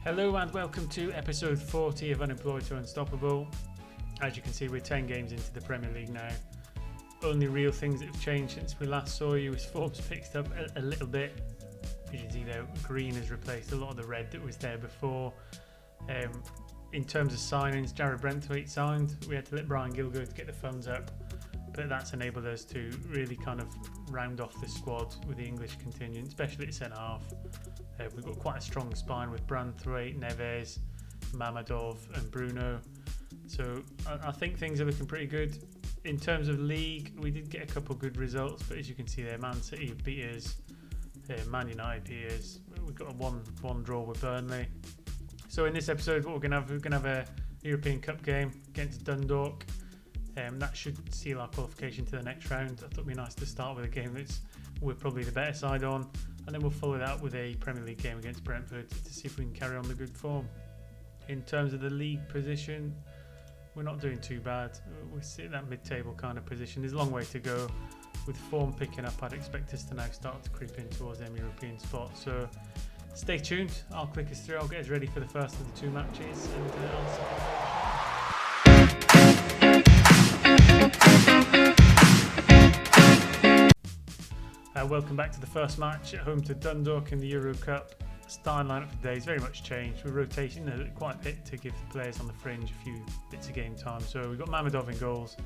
Hello and welcome to episode 40 of Unemployed to Unstoppable. As you can see, we're 10 games into the Premier League now. Only real things that have changed since we last saw you is form's picked up a little bit. As you can see there, green has replaced a lot of the red that was there before. In terms of signings, Jared Brentwaite signed. We had to let Brian Gill go to get the funds up, but that's enabled us to really kind of round off the squad with the English contingent, especially at centre half. We've got quite a strong spine with Brantwaite, Neves, Mamadov and Bruno. So I think things are looking pretty good. In terms of league, we did get a couple of good results, but as you can see there, Man City beat us, Man United beat us. We've got a one draw with Burnley. So in this episode, what we're going to have a European Cup game against Dundalk. That should seal our qualification to the next round. I thought it'd be nice to start with a game that's we're probably the better side on, and then we'll follow that with a Premier League game against Brentford to see if we can carry on the good form. In terms of the league position, we're not doing too bad. We're sitting at that mid-table kind of position. There's a long way to go. With form picking up, I'd expect us to now start to creep in towards them European spots. So stay tuned. I'll click us through. I'll get us ready for the first of the two matches, and I'll see you later. Welcome back to the first match at home to Dundalk in the Euro Cup. Starting lineup for today is very much changed. We're rotating quite a bit to give the players on the fringe a few bits of game time. So we've got Mamadov in goals,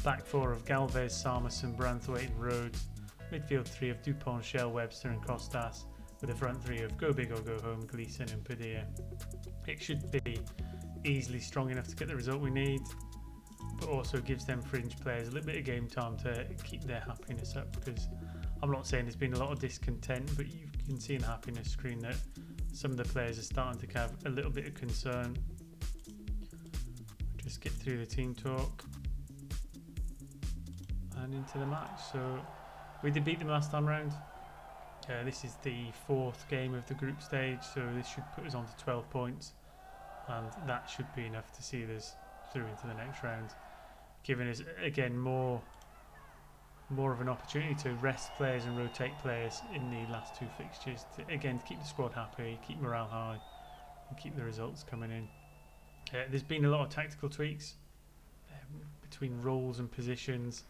back four of Galvez, Sarmerson, Brantwaite and Rhodes, midfield three of Dupont, Shell, Webster and Costas, with a front three of Go Big or Go Home, Gleeson and Padilla. It should be easily strong enough to get the result we need, but also gives them fringe players a little bit of game time to keep their happiness up, because I'm not saying there's been a lot of discontent, but you can see in the happiness screen that some of the players are starting to have a little bit of concern. Just get through the team talk and into the match. So we did beat them last time round. This is the fourth game of the group stage, so this should put us on to 12 points, and that should be enough to see us through into the next round, giving us again more of an opportunity to rest players and rotate players in the last two fixtures to keep the squad happy, keep morale high and keep the results coming in. There's been a lot of tactical tweaks between roles and positions,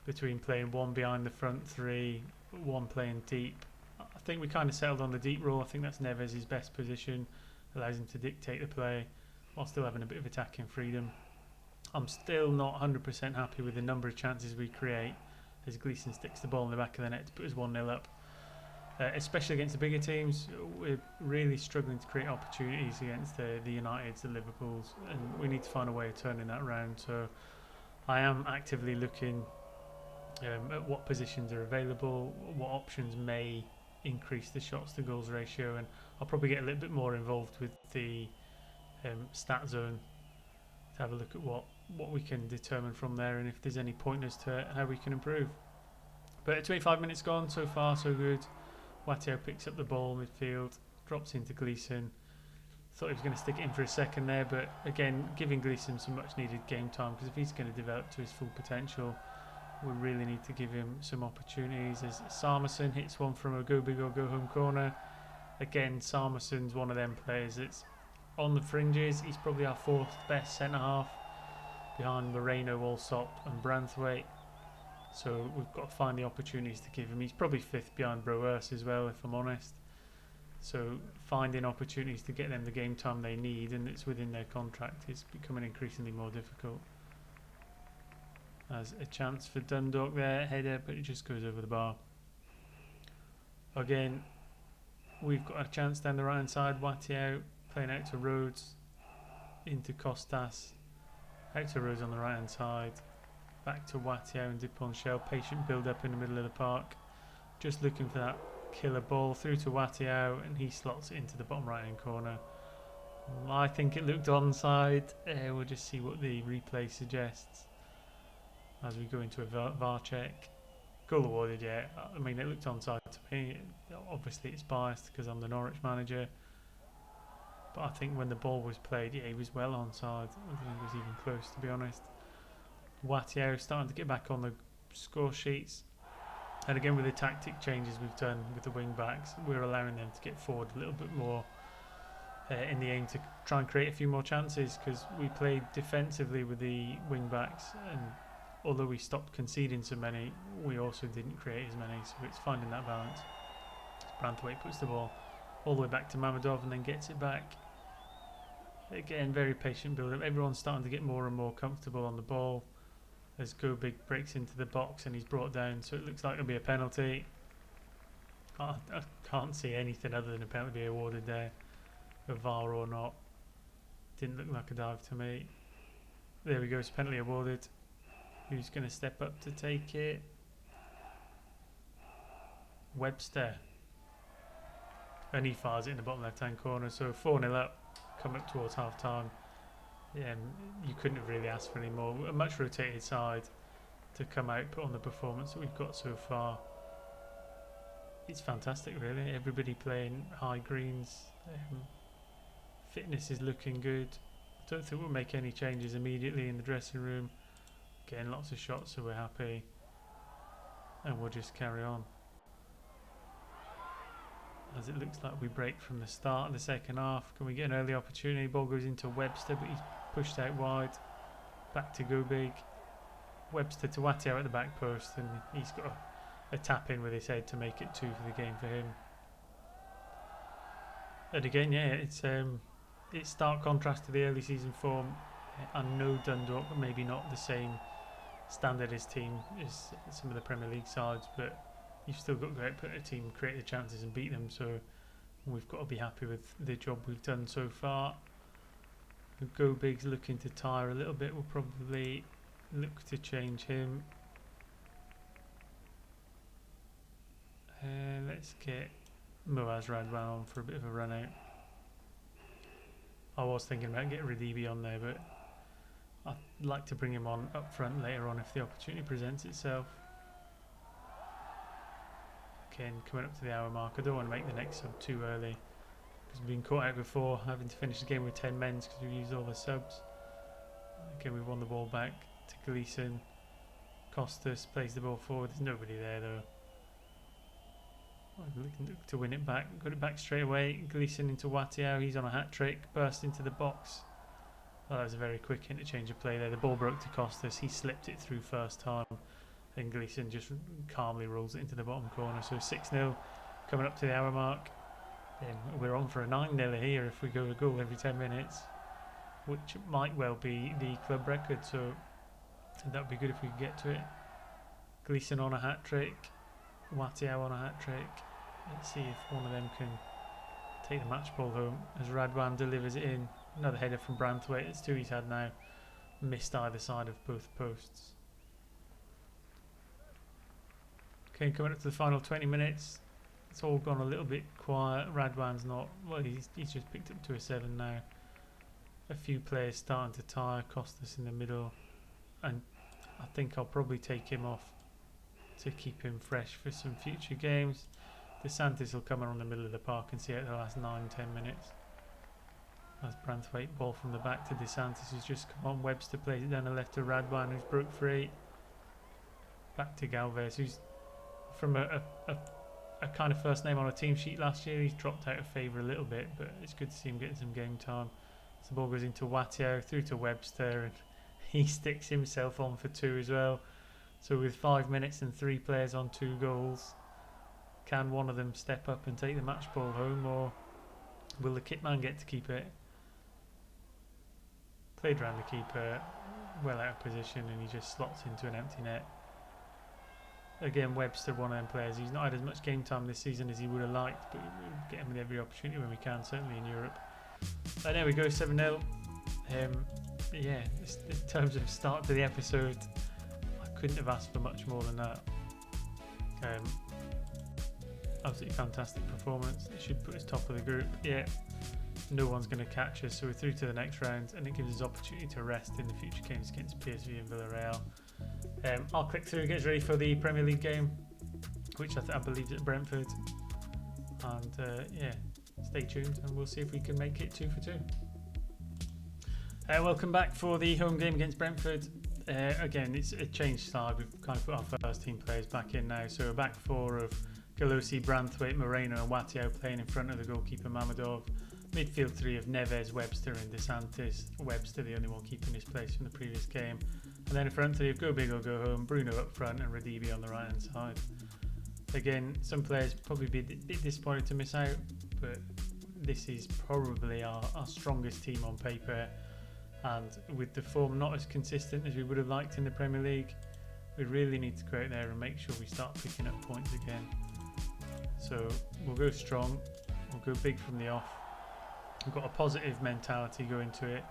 between playing one behind the front three, one playing deep. I think we kind of settled on the deep role. I think that's Neves' best position, allows him to dictate the play while still having a bit of attacking freedom. I'm still not 100% happy with the number of chances we create as Gleeson sticks the ball in the back of the net to put us 1-0 up. Especially against the bigger teams, we're really struggling to create opportunities against the Uniteds, the Liverpools, and we need to find a way of turning that around. So I am actively looking at what positions are available, what options may increase the shots to goals ratio, and I'll probably get a little bit more involved with the stat zone to have a look at what we can determine from there, and if there's any pointers to how we can improve. But 25 minutes gone, so far so good. Wateo picks up the ball midfield, drops into Gleeson. Thought he was going to stick it in for a second there, but again giving Gleeson some much needed game time, because if he's going to develop to his full potential, we really need to give him some opportunities. As Sarmerson hits one from a go big or go home corner. Again, Sarmerson's one of them players that's on the fringes. He's probably our fourth best centre half, behind Moreno, Allsop and Brantwaite. So we've got to find the opportunities to give him. He's probably fifth behind Broers as well, if I'm honest. So finding opportunities to get them the game time they need, and it's within their contract, is becoming increasingly more difficult. There's a chance for Dundalk there, header, but it just goes over the bar. Again, we've got a chance down the right hand side. Wateo playing out to Rhodes, into Costas, out to Rhodes on the right hand side, back to Wateo and Dupont Shell. Patient build up in the middle of the park, just looking for that killer ball through to Wateo, and he slots it into the bottom right hand corner. I think it looked onside. We'll just see what the replay suggests as we go into a VAR check. Goal awarded, yeah. I mean, it looked onside to me. Obviously it's biased because I'm the Norwich manager, but I think when the ball was played, yeah, he was well onside. I don't think it was even close, to be honest. Wateo starting to get back on the score sheets, and again with the tactic changes we've done with the wing backs, we're allowing them to get forward a little bit more in the aim to try and create a few more chances, because we played defensively with the wing backs, and although we stopped conceding so many, we also didn't create as many, so it's finding that balance. Branthwaite puts the ball all the way back to Mamadov and then gets it back. Again, very patient build up. Everyone's starting to get more and more comfortable on the ball as Go Big breaks into the box and he's brought down, so it looks like it'll be a penalty. I can't see anything other than a penalty being awarded there, a VAR or not. Didn't look like a dive to me. There we go, it's penalty awarded. Who's going to step up to take it? Webster. And he fires it in the bottom left hand corner, so 4-0 up, coming up towards half time. You couldn't have really asked for any more. A much rotated side to come out, put on the performance that we've got so far. It's fantastic, really. Everybody playing high greens. Fitness is looking good. I don't think we'll make any changes immediately in the dressing room. Getting lots of shots, so we're happy. And we'll just carry on. As it looks like we break from the start of the second half. Can we get an early opportunity? Ball goes into Webster, but he's pushed out wide. Back to Go Big. Webster to Wattiao at the back post, and he's got a tap in with his head to make it 2 for the game for him. And again, yeah, it's stark contrast to the early season form. I know Dundalk are maybe not the same standard as team as some of the Premier League sides, but you've still got to go out, put a team, create the chances and beat them, so we've got to be happy with the job we've done so far. Go Big's looking to tire a little bit. We'll probably look to change him. Let's get Moaz Radwan on for a bit of a run out. I was thinking about getting Radibi on there, but I'd like to bring him on up front later on if the opportunity presents itself. Again, coming up to the hour mark. I don't want to make the next sub too early, because we've been caught out before having to finish the game with 10 men because we've used all the subs. Again, we've won the ball back to Gleeson. Costas plays the ball forward. There's nobody there though. Looking to win it back. Got it back straight away. Gleeson into Wattiao. He's on a hat trick. Burst into the box. Well, that was a very quick interchange of play there. The ball broke to Costas. He slipped it through first time. And Gleeson just calmly rolls it into the bottom corner. So 6-0 coming up to the hour mark. We're on for a 9-0 here if we go a goal every 10 minutes, which might well be the club record. So that would be good if we could get to it. Gleeson on a hat trick. Wattiao on a hat trick. Let's see if one of them can take the match ball home as Radwan delivers it in. Another header from Branthwaite. It's 2 he's had now. Missed either side of both posts. Okay, coming up to the final 20 minutes. It's all gone a little bit quiet. Radwan's not, well, he's just picked up to a 7 now. A few players starting to tire. Costas in the middle. And I think I'll probably take him off to keep him fresh for some future games. DeSantis will come around the middle of the park and see out the last 9-10 minutes. As Branthwaite, ball from the back to DeSantis, who's just come on. Webster plays it down the left to Radwan, who's broke free. Back to Galvez, who's from a kind of first name on a team sheet last year. He's dropped out of favour a little bit, but it's good to see him getting some game time. So the ball goes into Wattiao, through to Webster, and he sticks himself on for 2 as well. So with 5 minutes and 3 players on 2 goals, can one of them step up and take the match ball home, or will the kit man get to keep it? Played around the keeper, well out of position, and he just slots into an empty net. Again, Webster, one of them players. He's not had as much game time this season as he would have liked, but we'll get him with every opportunity when we can, certainly in Europe. And there we go, 7-0. Yeah, in terms of start to the episode, I couldn't have asked for much more than that. Absolutely fantastic performance. It should put us top of the group. Yeah, no one's going to catch us, so we're through to the next round, and it gives us opportunity to rest in the future games against PSV and Villarreal. I'll click through, get us ready for the Premier League game, which I believe is at Brentford. And yeah, stay tuned, and we'll see if we can make it 2 for 2. Welcome back for the home game against Brentford. Again, it's a changed side. We've kind of put our first team players back in now, so a back 4 of Galosi, Branthwaite, Moreno and Wattiao playing in front of the goalkeeper Mamadov. midfield three of Neves, Webster and DeSantis. Webster the only one keeping his place from the previous game. And then a front three of Go Big or Go Home, Bruno up front and Radibi on the right hand side. Again, some players probably be a bit disappointed to miss out, but this is probably our strongest team on paper, and with the form not as consistent as we would have liked in the Premier League, we really need to go out there and make sure we start picking up points again. So we'll go strong, we'll go big from the off. We've got a positive mentality going to it,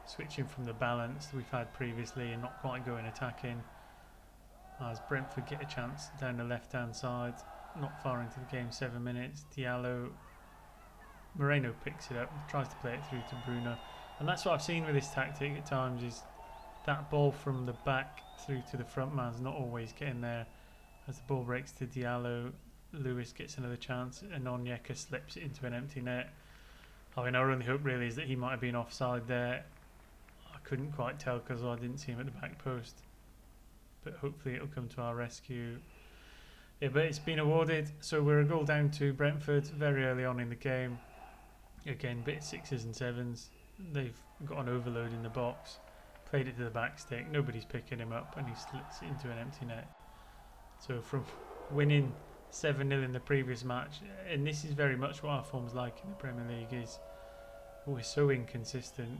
switching from the balance we've had previously and not quite going attacking. As Brentford get a chance down the left hand side, not far into the game, 7 minutes. Diallo, Moreno picks it up, tries to play it through to Bruno, and that's what I've seen with this tactic at times, is that ball from the back through to the front man's not always getting there. As the ball breaks to Diallo, Lewis gets another chance and Onyeka slips it into an empty net. I mean, our only hope really is that he might have been offside there. I couldn't quite tell because I didn't see him at the back post, but hopefully it'll come to our rescue. Yeah, but it's been awarded, so we're a goal down to Brentford very early on in the game. Again, bit 6s and 7s. They've got an overload in the box, played it to the back stick, nobody's picking him up and he slits it into an empty net. So from winning 7-0 in the previous match, and this is very much what our form's like in the Premier League, is we're so inconsistent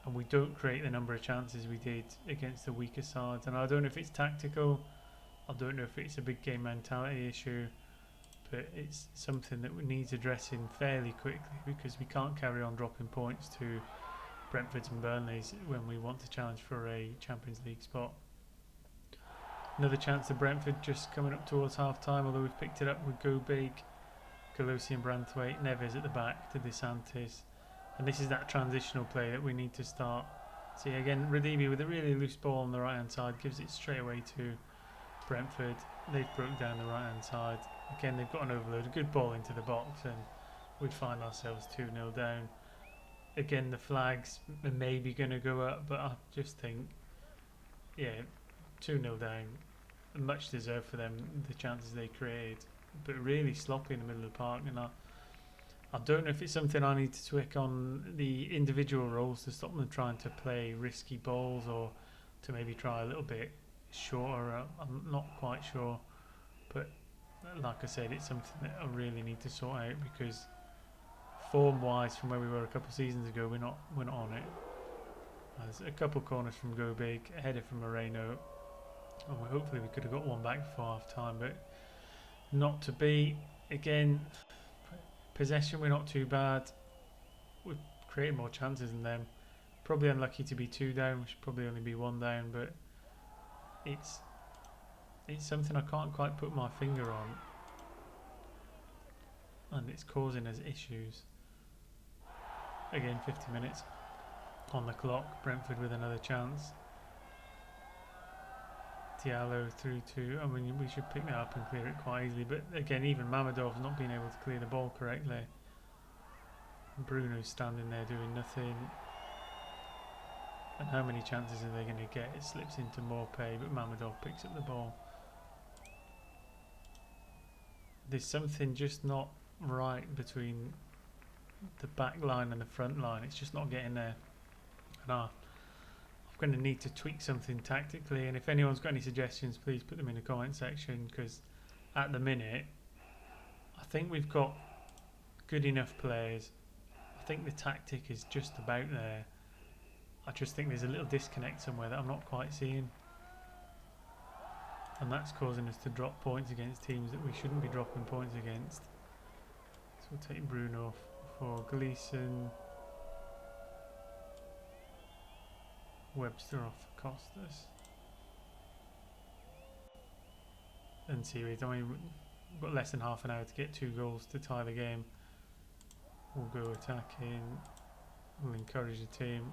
and we don't create the number of chances we did against the weaker sides. And I don't know if it's tactical, I don't know if it's a big game mentality issue, but it's something that needs addressing fairly quickly, because we can't carry on dropping points to Brentford's and Burnley's when we want to challenge for a Champions League spot. Another chance to Brentford just coming up towards half time, although we've picked it up with Go Big, Golosi and Branthwaite, Neves at the back to DeSantis. And this is that transitional play that we need to start. See again, Radibi with a really loose ball on the right hand side gives it straight away to Brentford. They've broke down the right hand side. Again, they've got an overload, a good ball into the box, and we find ourselves 2-0 down. Again, the flags are maybe going to go up, but I just think, yeah, 2-0 down, much deserved for them, the chances they created, but really sloppy in the middle of the park. And I don't know if it's something I need to tweak on the individual roles to stop them trying to play risky balls, or to maybe try a little bit shorter. I'm not quite sure, but like I said, it's something that I really need to sort out, because form-wise, from where we were a couple of seasons ago, we're not on it. There's a couple corners from Go Big, a header from Moreno, and hopefully we could have got one back before half-time, but not to be. Again, possession, we're not too bad. We've created more chances than them. Probably unlucky to be 2 down. We should probably only be 1 down, but it's something I can't quite put my finger on, and it's causing us issues. Again, 50 minutes on the clock. Brentford with another chance. Diallo through to, I mean, we should pick that up and clear it quite easily, but again, even Mamadov's not being able to clear the ball correctly. Bruno's standing there doing nothing. And how many chances are they going to get? It slips into Morpay, but Mamadov picks up the ball. There's something just not right between the back line and the front line. It's just not getting there. And I'm going to need to tweak something tactically, and if anyone's got any suggestions, please put them in the comment section, because at the minute I think we've got good enough players. I think the tactic is just about there. I just think there's a little disconnect somewhere that I'm not quite seeing, and that's causing us to drop points against teams that we shouldn't be dropping points against. So we'll take Bruno off for Gleeson, Webster off for Costas, and series. I mean, we've got less than half an hour to get 2 goals to tie the game. We'll go attacking, we'll encourage the team.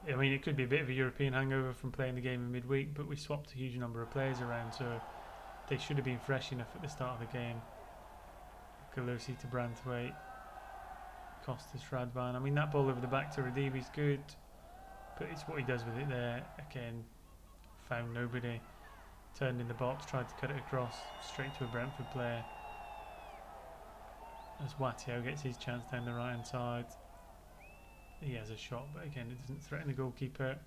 I mean, it could be a bit of a European hangover from playing the game in midweek, but we swapped a huge number of players around, so they should have been fresh enough at the start of the game. Golosi to Branthwaite, Costas Radvan. I mean, that ball over the back to Radibi's good, but it's what he does with it there. Again, found nobody, turned in the box, tried to cut it across straight to a Brentford player. as Watio gets his chance down the right hand side. He has a shot, but again it doesn't threaten the goalkeeper,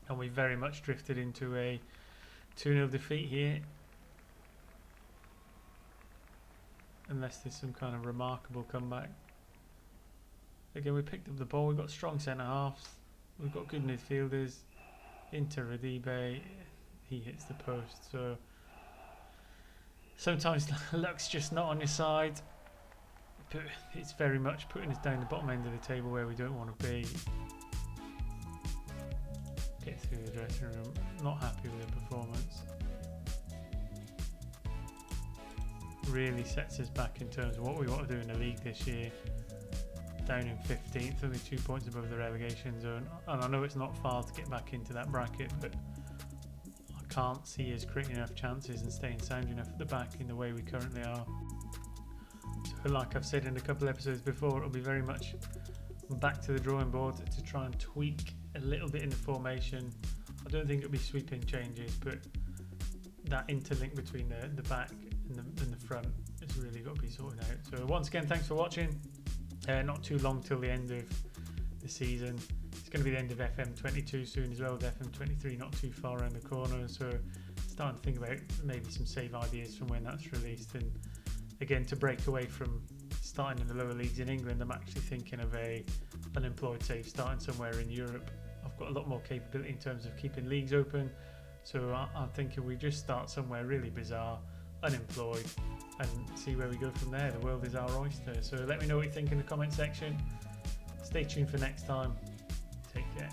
and we very much drifted into a 2-0 defeat here, unless there's some kind of remarkable comeback. Again, we picked up the ball, we've got strong centre halves, we've got good midfielders. Into Radibe, he hits the post, so sometimes luck's just not on your side, but it's very much putting us down the bottom end of the table where we don't want to be. Get through the dressing room, not happy with the performance. Really sets us back in terms of what we want to do in the league this year. Down in 15th, only 2 points above the relegation zone, and I know it's not far to get back into that bracket, but I can't see us creating enough chances and staying sound enough at the back in the way we currently are. So like I've said in a couple episodes before, it'll be very much back to the drawing board to try and tweak a little bit in the formation. I don't think it'll be sweeping changes, but that interlink between the back and the front has really got to be sorted out. So once again, thanks for watching. Not too long till the end of the season. It's going to be the end of FM22 soon as well, with FM23 not too far around the corner, so starting to think about maybe some save ideas from when that's released. And again, to break away from starting in the lower leagues in England, I'm actually thinking of a Unemployed save starting somewhere in Europe. I've got a lot more capability in terms of keeping leagues open, so I'm thinking we just start somewhere really bizarre, Unemployed, and see where we go from there. The world is our oyster. So let me know what you think in the comment section. Stay tuned for next time. Take care.